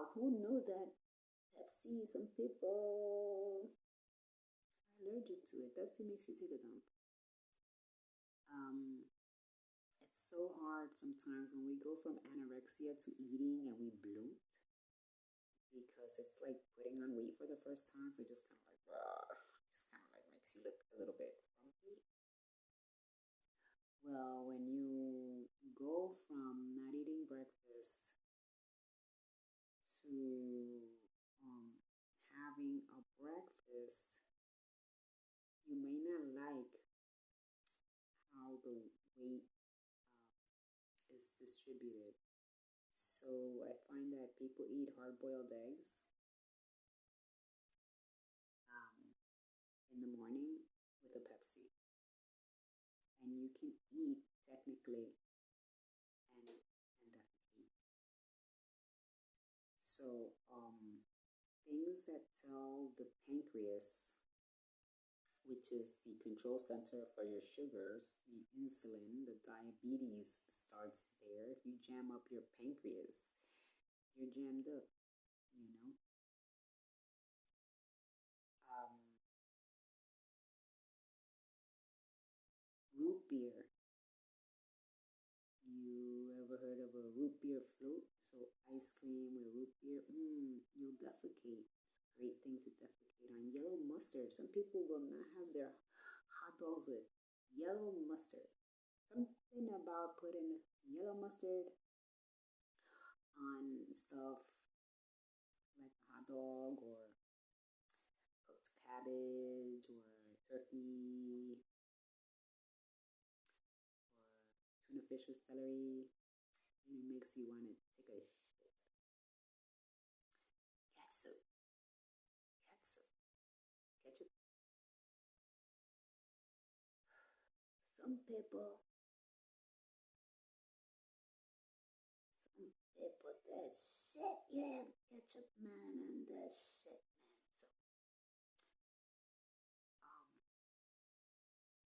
Wow, who knew that Pepsi, some people are allergic to it. Pepsi makes you take a dump. Um, it's so hard sometimes when we go from anorexia to eating and we bloat because it's like putting on weight for the first time. So just kind of like, just kind of like makes you look a little bit frumpy. Well, when you go from not eating breakfast to having a breakfast, you may not like how the weight is distributed. So I find that people eat hard boiled eggs um, in the morning with a Pepsi. And you can eat technically and definitely. So things that tell the pancreas, which is the control center for your sugars, the insulin, the diabetes starts there. If you jam up your pancreas, you're jammed up, you know. Um, Root beer. You ever heard of a root beer float? So ice cream with root beer, you'll defecate. It's a great thing to defecate on. Yellow mustard. Some people will not have their hot dogs with yellow mustard. Something about putting yellow mustard on stuff like a hot dog or cooked cabbage or turkey or tuna fish with celery. And it makes you want to take a shit. Ketchup, ketchup, ketchup. Some people, put that shit. Yeah, ketchup man and that shit man.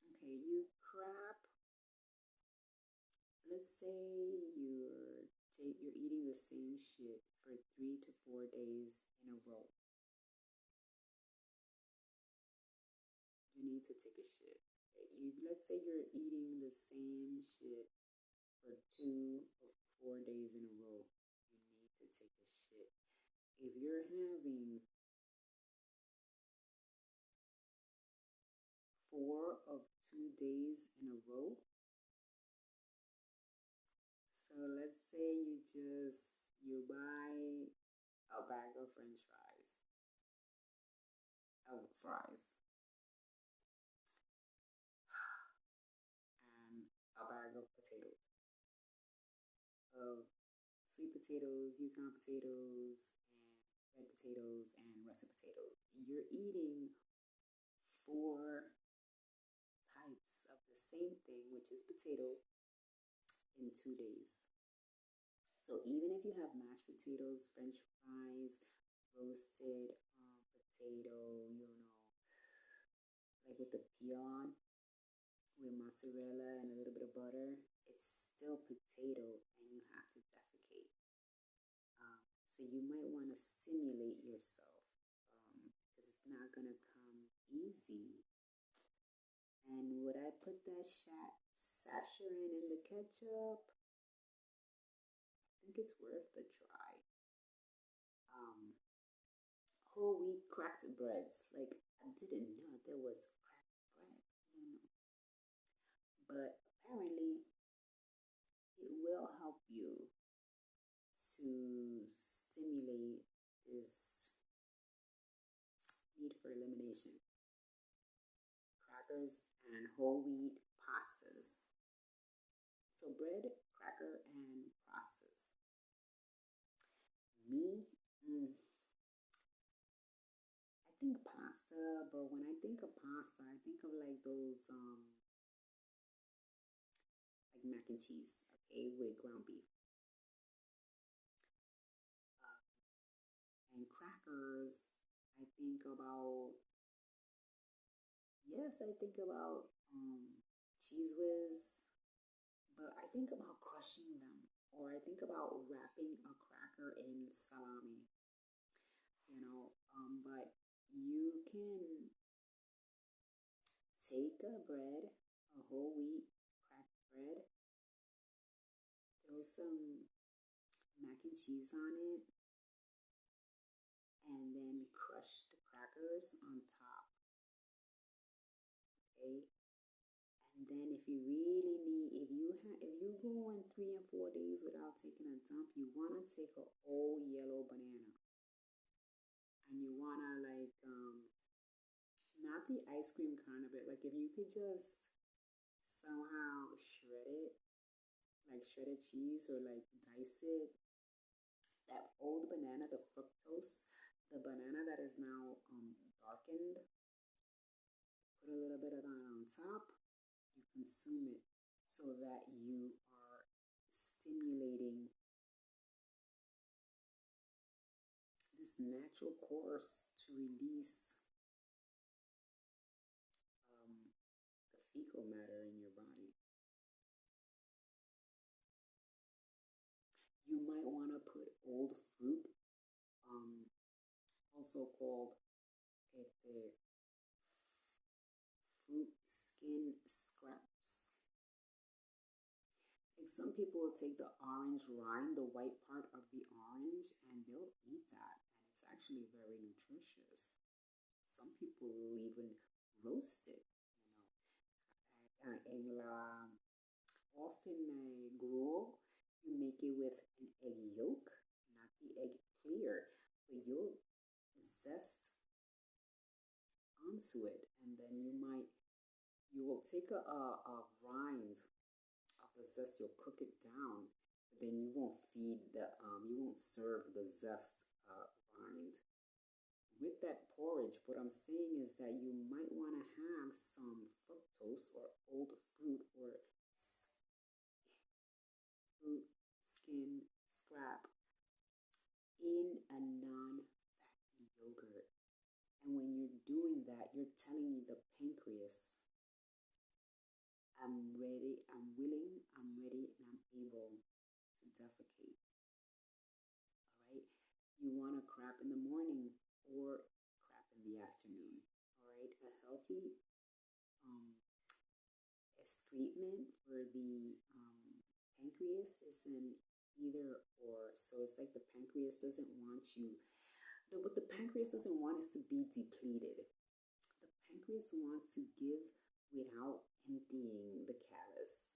Okay, you crap. Let's say you're eating the same shit for 3 to 4 days in a row. You need to take a shit. Let's say you're eating the same shit for 2 or 4 days in a row. You need to take a shit. If you're having 4 of 2 days in a row, so let's say you buy a bag of French fries, and a bag of potatoes, of sweet potatoes, Yukon potatoes, and red potatoes, and russet potatoes. You're eating 4 types of the same thing, which is potato, in 2 days. So even if you have mashed potatoes, French fries, roasted potato, like with the peel on, with mozzarella and a little bit of butter, it's still potato and you have to defecate. So you might want to stimulate yourself because it's not going to come easy. And would I put that saccharin in the ketchup? I think it's worth a try. Um, Whole wheat cracked breads. Like, I didn't know there was cracked bread. But apparently, it will help you to stimulate this need for elimination. Crackers and whole wheat pastas. So, bread, cracker, and pastas. Me, I think pasta, but when I think of pasta, I think of like those, like mac and cheese, okay, with ground beef. And crackers, I think about, yes, I think about cheese whiz, but I think about crushing them or I think about wrapping a cracker in salami, but you can take a bread, a whole wheat cracked bread, throw some mac and cheese on it, and then crush the crackers on top. Okay, and then if you really need, if you go on 3 and 4 days without taking a dump, you wanna take a old yellow banana, and you wanna like not the ice cream kind of it. Like if you could just somehow shred it, like shredded cheese, or like dice it. That old banana, the fructose, the banana that is now darkened, put a little bit of that on top. You consume it so that you are stimulating this natural course to release um, the fecal matter in your body. You might want to put old fruit, also called the fruit skin scraps. Like some people will take the orange rind, the white part of the orange, and they'll eat that, and it's actually very nutritious. Some people will even roast it, and often gruel, you make it with an egg yolk, not the egg clear, but you'll zest onto it, and then you will take a rind of the zest, you'll cook it down, but then you won't serve the zest rind. With that porridge, what I'm saying is that you might want to have some fructose or old fruit or fruit skin scrap in a non-fatty yogurt. And when you're doing that, you're telling the pancreas, I'm ready, I'm willing, I'm ready, and I'm able to defecate. All right. You want to crap in the morning or crap in the afternoon. All right. A healthy um, excrement for the pancreas is an either or. So it's like the pancreas doesn't want you. What the pancreas doesn't want is to be depleted. The pancreas wants to give without emptying the callus.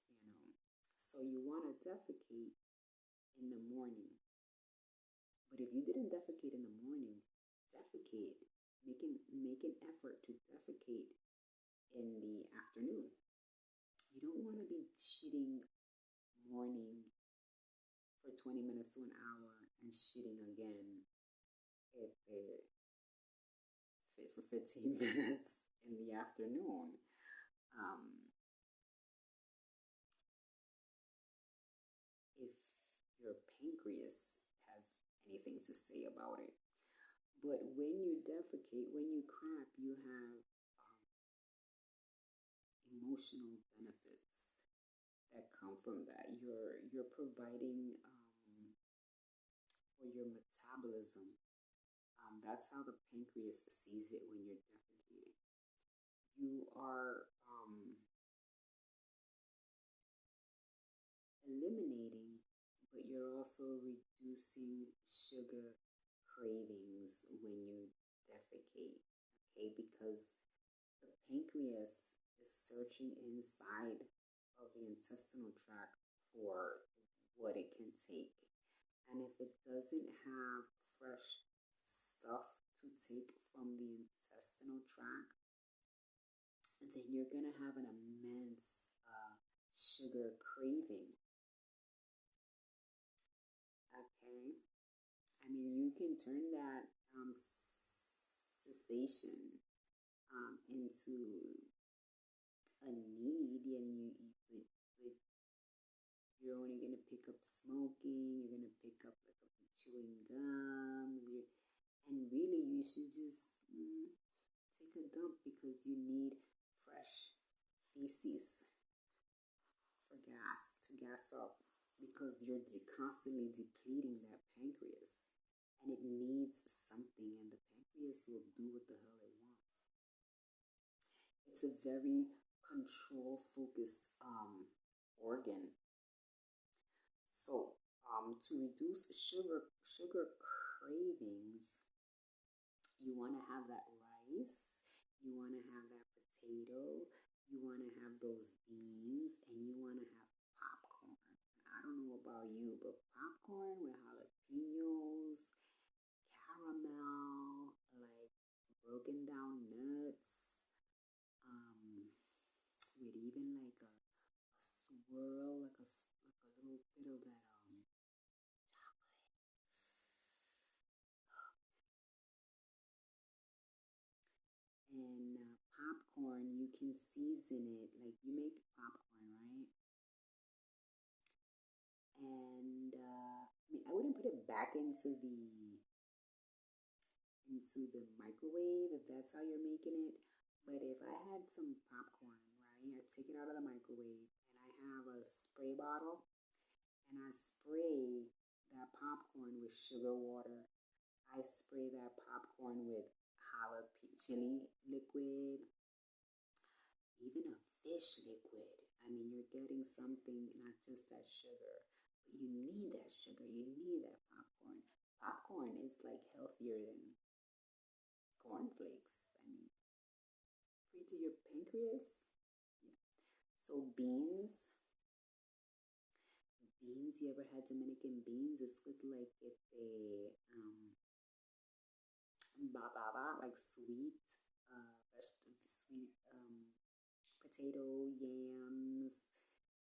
So you want to defecate in the morning. But if you didn't defecate in the morning, defecate. Make an effort to defecate in the afternoon. You don't want to be shitting morning for 20 minutes to an hour and shitting again for 15 minutes in the afternoon. If your pancreas has anything to say about it. But when you defecate, when you crap, you have emotional benefits that come from that. You're providing for your metabolism. That's how the pancreas sees it when you're defecating. You are eliminating, but you're also reducing sugar cravings when you defecate. Okay, because the pancreas is searching inside of the intestinal tract for what it can take. And if it doesn't have fresh stuff to take from the intestinal tract, then you're going to have an immense sugar craving. Okay? I mean, you can turn that cessation into a need, and you're only going to pick up smoking, you're going to pick up like a chewing gum, and really you should just take a dump because you need fresh feces for gas, to gas up. because you're constantly depleting that pancreas and it needs something, and the pancreas will do what the hell it wants. It's a very control focused organ. So to reduce sugar cravings, you want to have that rice, you want to have that potato, you want to have those beans, and you want to have popcorn. I don't know about you, but popcorn with jalapenos, caramel, like broken down nuts, with even like a swirl, like a little bit of that and popcorn, you can season it. Like you make popcorn, right? And I mean, I wouldn't put it back into the microwave if that's how you're making it. But if I had some popcorn, right, I take it out of the microwave and I have a spray bottle and I spray that popcorn with sugar water. I spray that popcorn with jalapeno chili liquid, even a fish liquid. I mean, you're getting something, not just that sugar, but you need that sugar. You need that popcorn. Popcorn is like healthier than cornflakes. I mean, free to your pancreas. Yeah. So beans. You ever had Dominican beans? It's with like a batata, like sweet, sweet potato, yams.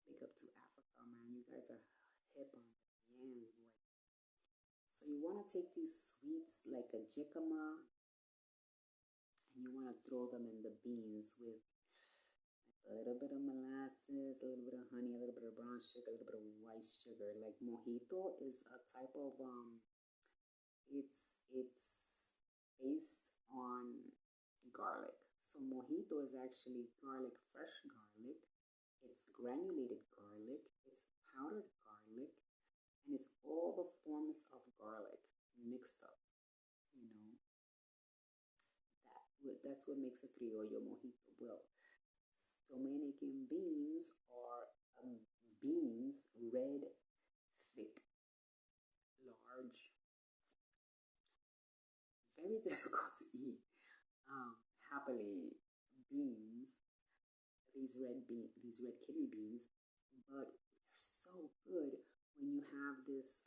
Big up to Africa, man. You guys are hip on the yams, boy. So you want to take these sweets like a jicama, and you want to throw them in the beans with a little bit of molasses, a little bit of honey, a little bit of brown sugar, a little bit of white sugar. Like mojito is a type of it's based on garlic. So mojito is actually garlic, fresh garlic. It's granulated garlic. It's powdered garlic, and it's all the forms of garlic mixed up. You know that's what makes a criollo mojito. Well, Dominican beans are beans, red, thick, large, very difficult to eat. Happily, beans, these red kidney beans, but they're so good when you have this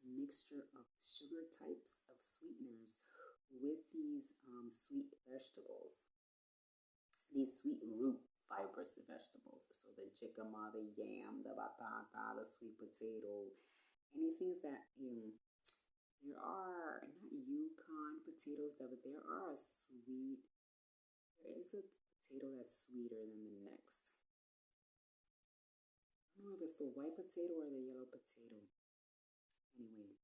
mixture of sugar types of sweeteners with these sweet vegetables, these sweet root fibrous vegetables. So the jicama, the yam, the batata, the sweet potato, anything that there are not Yukon potatoes, but there are sweet. There is a potato that's sweeter than the next. I don't know if it's the white potato or the yellow potato. Anyway,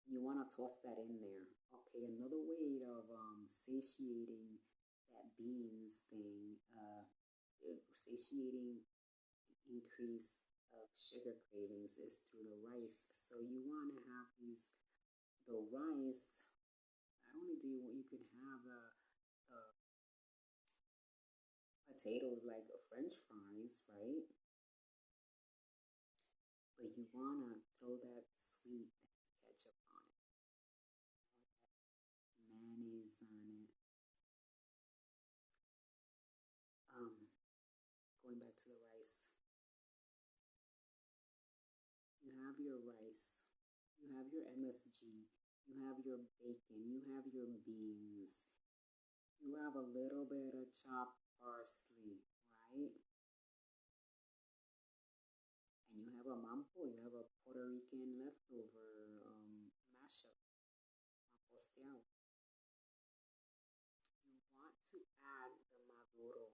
you want to toss that in there. Okay, another way of satiating that beans thing, satiating increase of sugar cravings is through the rice. So you want to have the rice. Not only do you can have the potatoes like French fries, right? But you wanna throw that sweet ketchup on it, mayonnaise on it. Going back to the rice, you have your rice, you have your MSG, you have your bacon, you have your beans, you have a little bit of chopped parsley, right? And you have a mampo, you have a Puerto Rican leftover mashup, mampo stiao. You want to add the maduro,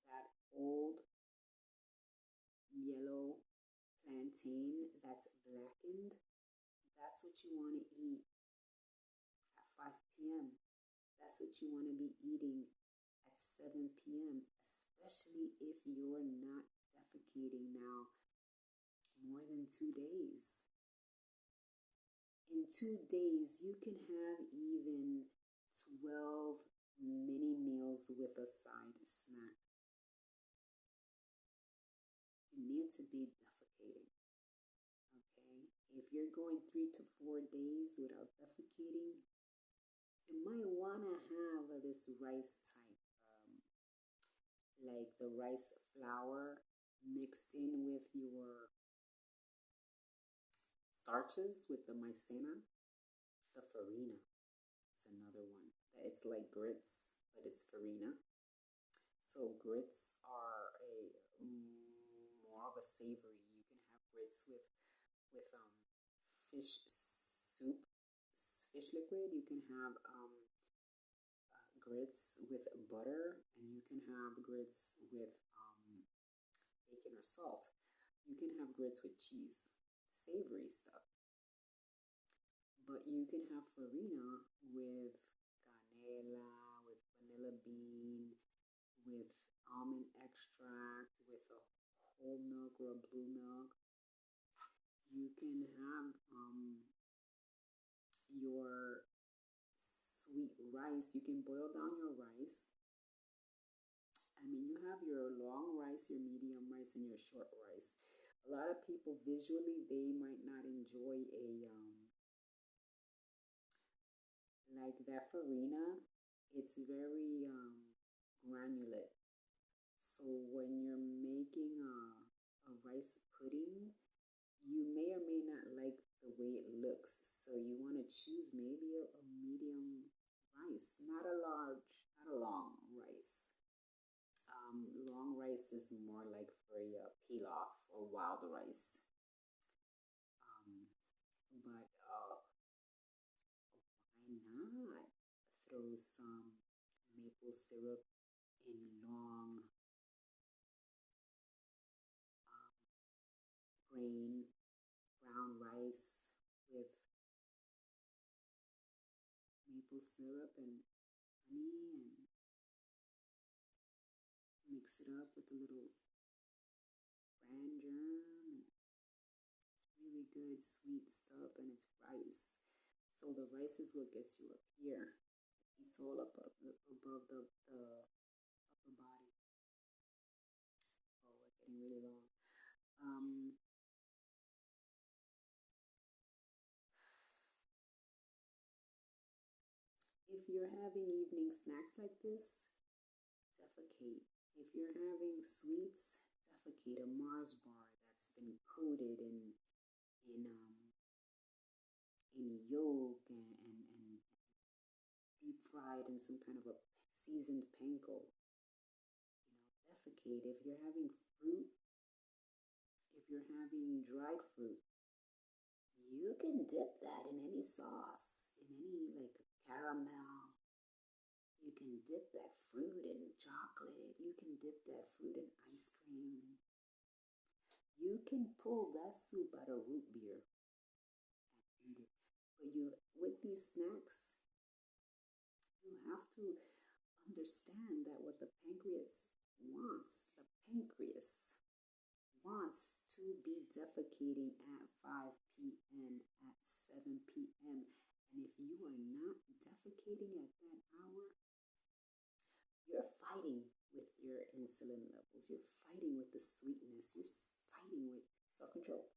that old yellow plantain that's blackened. That's what you want to eat at 5 p.m. That's what you want to be eating at 7 p.m., especially if you're not defecating now more than 2 days. In 2 days, you can have even 12 mini meals with a side snack. You need to be defecating, okay? If you're going 3 to 4 days without defecating, you might want to have this rice type, like the rice flour mixed in with your starches with the maizena. The farina is another one. It's like grits, but it's farina. So grits are more of a savory. You can have grits with fish soup, fish liquid. You can have grits with butter, and you can have grits with bacon or salt. You can have grits with cheese, savory stuff. But you can have farina with canela, with vanilla bean, with almond extract, with a whole milk or a blue milk. You can have your sweet rice. You can boil down your rice. I mean, you have your long rice, your medium rice, and your short rice. A lot of people visually, they might not enjoy a like that farina. It's very granulate. So when you're making a rice pudding, you may or may not like the way it looks. So you want to choose maybe a medium rice, not a large, not a long rice. Long rice is more like for a pilaf or wild rice. But why not throw some maple syrup in long grain brown rice with maple syrup and honey and mix it up with a little bran germ. It's really good sweet stuff and it's rice. So the rice is what gets you up here. It's all up above the upper body. Oh, we're getting really long. If you're having evening snacks like this, defecate. If you're having sweets, defecate. A Mars bar that's been coated in yolk and deep fried in some kind of a seasoned panko. Defecate. If you're having fruit, if you're having dried fruit, you can dip that in any sauce, in any like caramel. You can dip that fruit in chocolate. You can dip that fruit in ice cream. You can pull that soup out of root beer and eat it. But with these snacks, you have to understand that what the pancreas wants to be defecating at 5 p.m., at 7 p.m. And if you are not defecating at that hour, you're fighting with your insulin levels. You're fighting with the sweetness. You're fighting with self control.